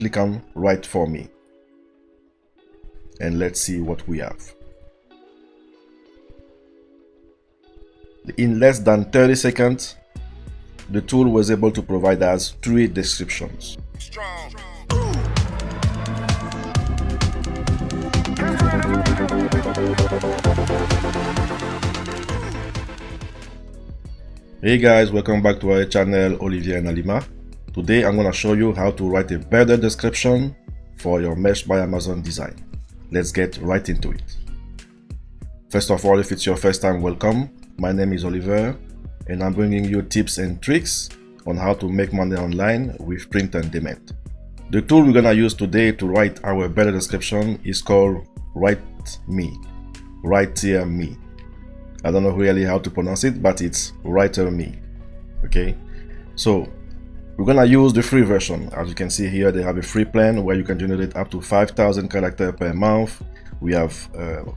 click on write for me, and let's see what we have. In less than 30 seconds, the tool was able to provide us 3 descriptions. Hey guys, welcome back to our channel Olivier and Alima. Today I'm going to show you how to write a better description for your Mesh by Amazon design. Let's get right into it. First of all, if it's your first time, welcome. My name is Olivier and I'm bringing you tips and tricks on how to make money online with print on demand. The tool we're going to use today to write our better description is called 𝗗𝗜𝗦𝗖𝗢𝗗𝗑. I don't know really how to pronounce it, but it's 𝗗𝗜𝗦. Okay, so we're gonna use the free version. As you can see here, they have a free plan where you can generate up to 5,000 characters per month. We have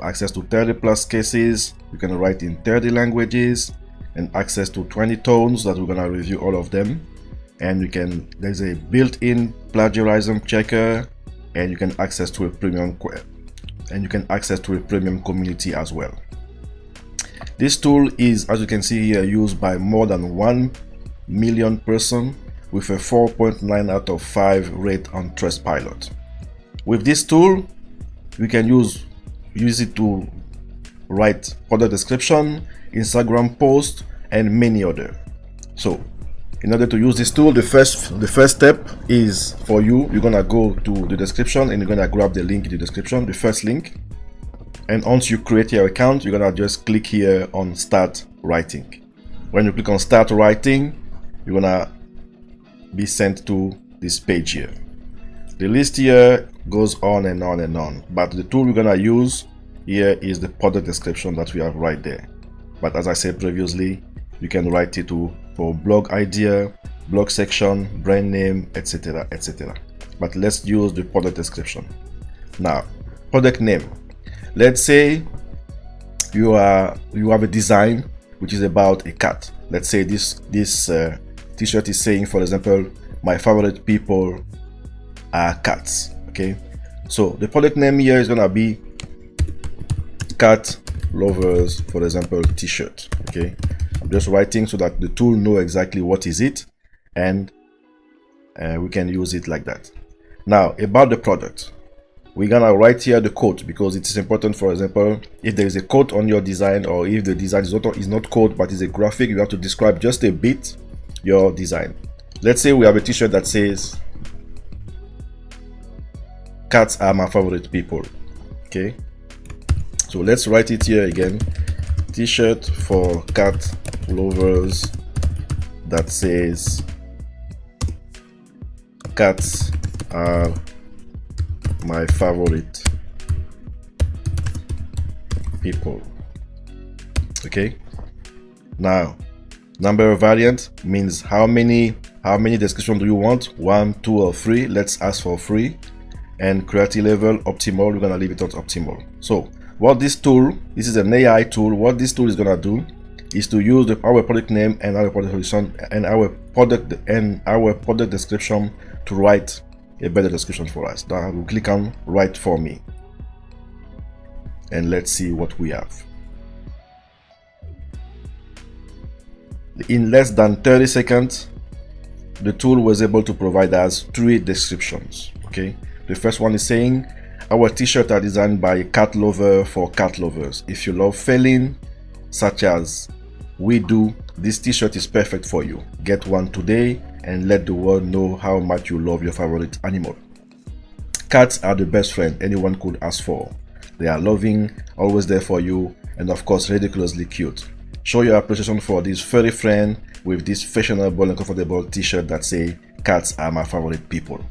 access to 30+ cases. You can write in 30 languages and access to 20 tones that we're gonna review all of them. And there's a built-in plagiarism checker, and you can access to a premium community as well. This tool is, as you can see here, used by more than 1 million persons with a 4.9 out of 5 rate on Trustpilot. With this tool, you can use it to write product description, Instagram post, and many other. So, in order to use this tool, the first step is for you. You're gonna go to the description and you're gonna grab the link in the description, the first link. And once you create your account, you're gonna just click here on Start Writing. When you click on Start Writing, you're gonna be sent to this page here. The list here goes on and on and on, but the tool we're gonna use here is the product description that we have right there. But as I said previously, you can write it for blog idea, blog section, brand name, etc., etc. But let's use the product description. Now, product name. Let's say you have a design which is about a cat. Let's say this t-shirt is saying, for example, my favorite people are cats. Okay, so the product name here is gonna be cat lovers, for example, t-shirt. Okay, I'm just writing so that the tool know exactly what is it, and we can use it like that. Now, about the product, we're gonna write here the quote because it is important. For example, if there is a quote on your design, or if the design is not quote but is a graphic, you have to describe just a bit your design. Let's say we have a t-shirt that says cats are my favorite people. Okay, so let's write it here again. T-shirt for cat lovers that says cats are my favorite people. Okay, now number variant means how many descriptions do you want? 1, 2, or 3. Let's ask for 3. And creativity level optimal, we're gonna leave it at optimal. So what this tool, this is an AI tool, what this tool is gonna do is to use our product name and our product solution and our product description to write a better description for us. Now we'll click on write for me, and let's see what we have. In less than 30 seconds, the tool was able to provide us 3 descriptions. Okay, the first one is saying our t-shirts are designed by a cat lover for cat lovers. If you love feline such as we do, this t-shirt is perfect for you. Get one today and let the world know how much you love your favorite animal. Cats are the best friend anyone could ask for. They are loving, always there for you, and of course ridiculously cute. Show your appreciation for this furry friend with this fashionable and comfortable t-shirt that say cats are my favorite people.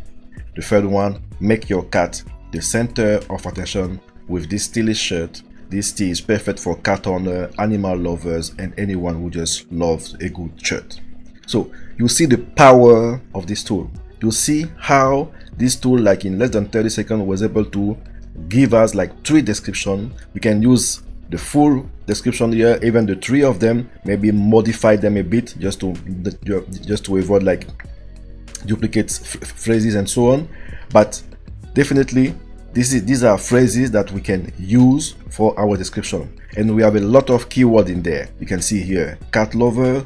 The third one, make your cat the center of attention with this stylish shirt. This tee is perfect for cat owner, animal lovers, and anyone who just loves a good shirt. So you see the power of this tool. You see how this tool, like in less than 30 seconds, was able to give us like 3 descriptions. We can use the full description here, even the 3 of them, maybe modify them a bit just to avoid like duplicates phrases and so on. But definitely these are phrases that we can use for our description, and we have a lot of keyword in there. You can see here cat lover,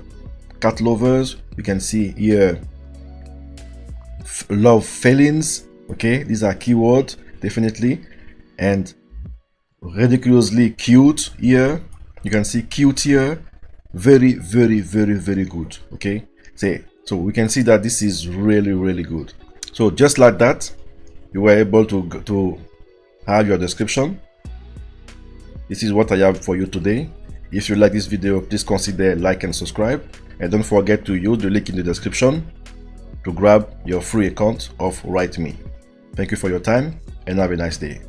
cat lovers. You can see here love felines. Okay, these are keywords definitely. And ridiculously cute here, you can see cute here. Very good. Okay, so we can see that this is really good. So just like that, you were able to have your description. This is what I have for you today. If you like this video, please consider like and subscribe, and don't forget to use the link in the description to grab your free account of Rytr. Thank you for your time and have a nice day.